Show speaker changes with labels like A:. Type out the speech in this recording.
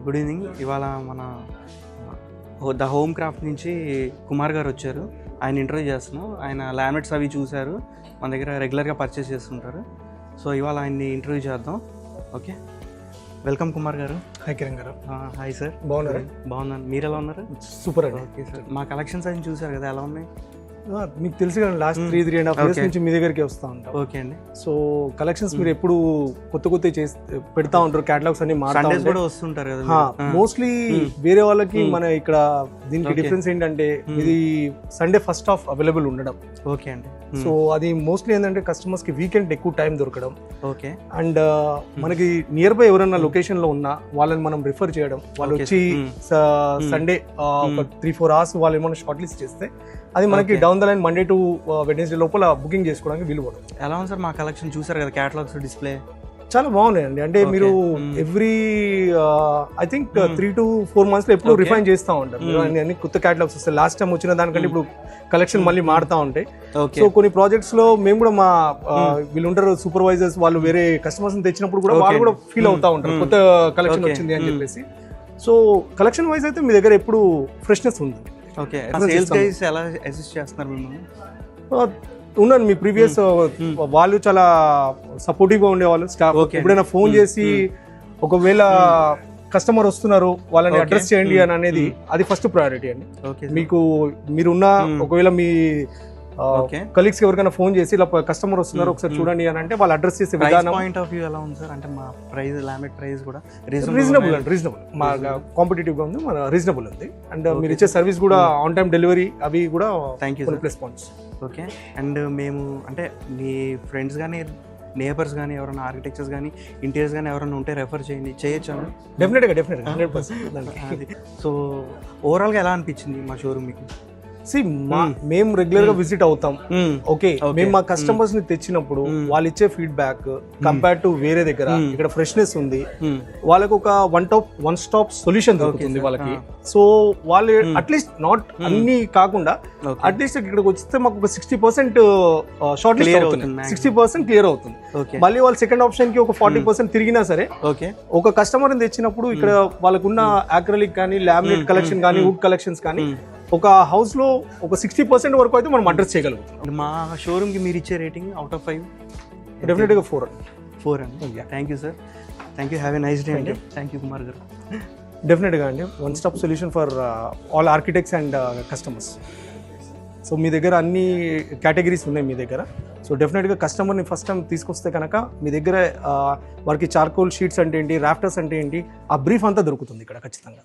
A: Good evening. ఇవాళ మన the home craft నుంచి కుమార్ గారు వచ్చారు. ఆయన ఇంటర్వ్యూ చేస్తున్నాం. ఆయన లామినేట్స్ అవి చూశారు, మన దగ్గర రెగ్యులర్గా పర్చేస్ చేస్తుంటారు. సో ఇవాళ ఆయన్ని ఇంటర్వ్యూ చేద్దాం. ఓకే, వెల్కమ్ కుమార్ గారు.
B: హాయ్ కిరణ్ గారు.
A: Hi sir.
B: బాగున్నారా?
A: బాగున్నాను, మీరు ఎలా ఉన్నారు?
B: సూపర్ అండి.
A: ఓకే సార్, మా కలెక్షన్స్ అన్ని చూసారు కదా, ఎలా ఉన్నాయి?
B: మీకు తెలుసు కదా, లాస్ట్ 3.5 years నుంచి మీ దగ్గరికి వస్తూ ఉంటాం.
A: ఓకే అండి.
B: సో కలెక్షన్స్ మీరు ఎప్పుడు కొత్త చేసి పెడతా ఉంటారు, క్యాటలాగ్స్ అన్ని
A: సండేస్ కూడా వస్తుంటారు కదా.
B: మోస్ట్లీ వేరే వాళ్ళకి మన ఇక్కడ దీనికి డిఫరెన్స్ ఏంటంటే ఇది సండే ఫస్ట్ హాఫ్ అవైలబుల్ ఉండడం.
A: ఓకే అండి.
B: సో అది మోస్ట్లీ ఏంటంటే కస్టమర్స్ కి వీకెండ్ ఎక్కువ టైం దొరకడం.
A: ఓకే.
B: అండ్ మనకి నియర్ బై ఎవరైనా లొకేషన్ లో ఉన్నా వాళ్ళని మనం రిఫర్ చేయడం, వాళ్ళు వచ్చి సండే ఒక 3-4 hours వాళ్ళు ఏమైనా షార్ట్ లిస్ట్ చేస్తే అది మనకి down the line Monday to Wednesday లోపల బుకింగ్ చేసుకోవడానికి వీలు పడుతుంది.
A: ఎలా ఉంది సార్ మా కలెక్షన్? చూసారు కదా క్యాటలాగ్స్, డిస్ప్లే
B: చాలా బాగున్నాయండి. అంటే మీరు every I think 3 to 4 months లో ఎప్పుడు రిఫైన్ చేస్తూ ఉంటారు. అన్ని కొత్త క్యాటలాగ్స్ వస్తాయి. లాస్ట్ టైం వచ్చిన దానికంటే ఇప్పుడు కలెక్షన్ మళ్ళీ మారుతూ ఉంటాయి. సో కొన్ని ప్రాజెక్ట్స్ లో మేము కూడా మా వీళ్ళు ఉంటారు సూపర్వైజర్స్, వాళ్ళు వేరే కస్టమర్స్ తెచ్చినప్పుడు కూడా వాళ్ళు కూడా ఫీల్ అవుతా ఉంటారు కొత్త కలెక్షన్ వచ్చింది అని చెప్పేసి. సో కలెక్షన్ వైజ్ అయితే మీ దగ్గర ఎప్పుడు ఫ్రెష్నెస్ ఉంది.
A: ఓకే. సేల్స్ గైస్ ఎలా అసిస్ట్ చేస్తున్నారు మిమ్మల్ని?
B: ఉన్నాను. మీ ప్రీవియస్ వాళ్ళు చాలా సపోర్టివ్ గా ఉండేవాళ్ళు. స్టాఫ్ ఎప్పుడైనా ఫోన్ చేసి ఒకవేళ కస్టమర్ వస్తున్నారు వాళ్ళని అడ్రస్ చేయండి అని అనేది అది ఫస్ట్ ప్రయారిటీ అండి. మీకు మీరున్న ఒకవేళ మీ కలీగ్స్ ఎవరికైనా ఫోన్ చేసి ఇలా కస్టమర్ వస్తున్నారు ఒకసారి చూడండి అని అంటే వాళ్ళు అడ్రస్ చేసే విధానం.
A: పాయింట్ ఆఫ్ వ్యూ ఎలా ఉంది సార్? అంటే మా ప్రైస్, లామినేట్ ప్రైస్ కూడా
B: రీజనబుల్ అండి. రీజనబుల్, మా కాంపిటేటివ్ గా ఉంది, మన రీజనబుల్ ఉంది. అండ్ మీరు ఇచ్చే సర్వీస్ కూడా ఆన్ టైం డెలివరీ అవి కూడా ప్లస్ పాయింట్స్.
A: ఓకే. అండ్ మేము అంటే మీ ఫ్రెండ్స్ కానీ నేబర్స్ కానీ ఎవరైనా ఆర్కిటెక్చర్స్ కానీ ఇంటీరియర్స్ కానీ ఎవరైనా ఉంటే రెఫర్ చేయొచ్చు.
B: డెఫినెట్గా 100%.
A: సో ఓవరాల్గా ఎలా అనిపించింది మా షోరూమ్ మీకు?
B: మేము రెగ్యులర్ గా విజిట్ అవుతాం. ఓకే, మేము మా కస్టమర్స్ ని తెచ్చినప్పుడు వాళ్ళు ఇచ్చే ఫీడ్బ్యాక్ కంపేర్ టు వేరే దగ్గర ఇక్కడ ఫ్రెష్నెస్ ఉంది, వాళ్ళకి ఒక వన్ స్టాప్ సొల్యూషన్ దొరుకుతుంది వాళ్ళకి. సో వాళ్ళు అట్లీస్ట్ నాట్ అన్ని కాకుండా అట్లీస్ట్ ఇక్కడికి వస్తే మాకు ఒక 60% షార్ట్ లిస్ట్ అవుతుంది, 60% క్లియర్ అవుతుంది. మళ్ళీ వాళ్ళు సెకండ్ ఆప్షన్ కి ఒక 40% తిరిగినా సరే ఒక కస్టమర్ తెచ్చినప్పుడు ఇక్కడ వాళ్ళకున్న అక్రిలిక్ కానీ లామినేట్ కలెక్షన్ కానీ వుడ్ కలెక్షన్స్ కానీ ఒక హౌస్ లో ఒక 60% వరకు అయితే మనం అడ్రస్ చేయగలుగుతాం.
A: మా షోరూమ్ కి మీరు ఇచ్చే రేటింగ్ అవుట్ ఆఫ్ 5?
B: డెఫినెట్గా 4
A: అండి. Thank you sir. Thank you. Have a nice day అండి. థ్యాంక్ యూ కుమార్ గారు.
B: డెఫినెట్గా అండి, one stop solution for all architects and customers. So మీ దగ్గర అన్ని కేటగిరీస్ ఉన్నాయి మీ దగ్గర. సో డెఫినెట్గా కస్టమర్ని ఫస్ట్ టైం తీసుకొస్తే కనుక మీ దగ్గర వారికి చార్కోల్ షీట్స్ అంటే ఏంటి, రాఫ్టర్స్ అంటే ఏంటి, ఆ బ్రీఫ్ అంతా దొరుకుతుంది ఇక్కడ ఖచ్చితంగా.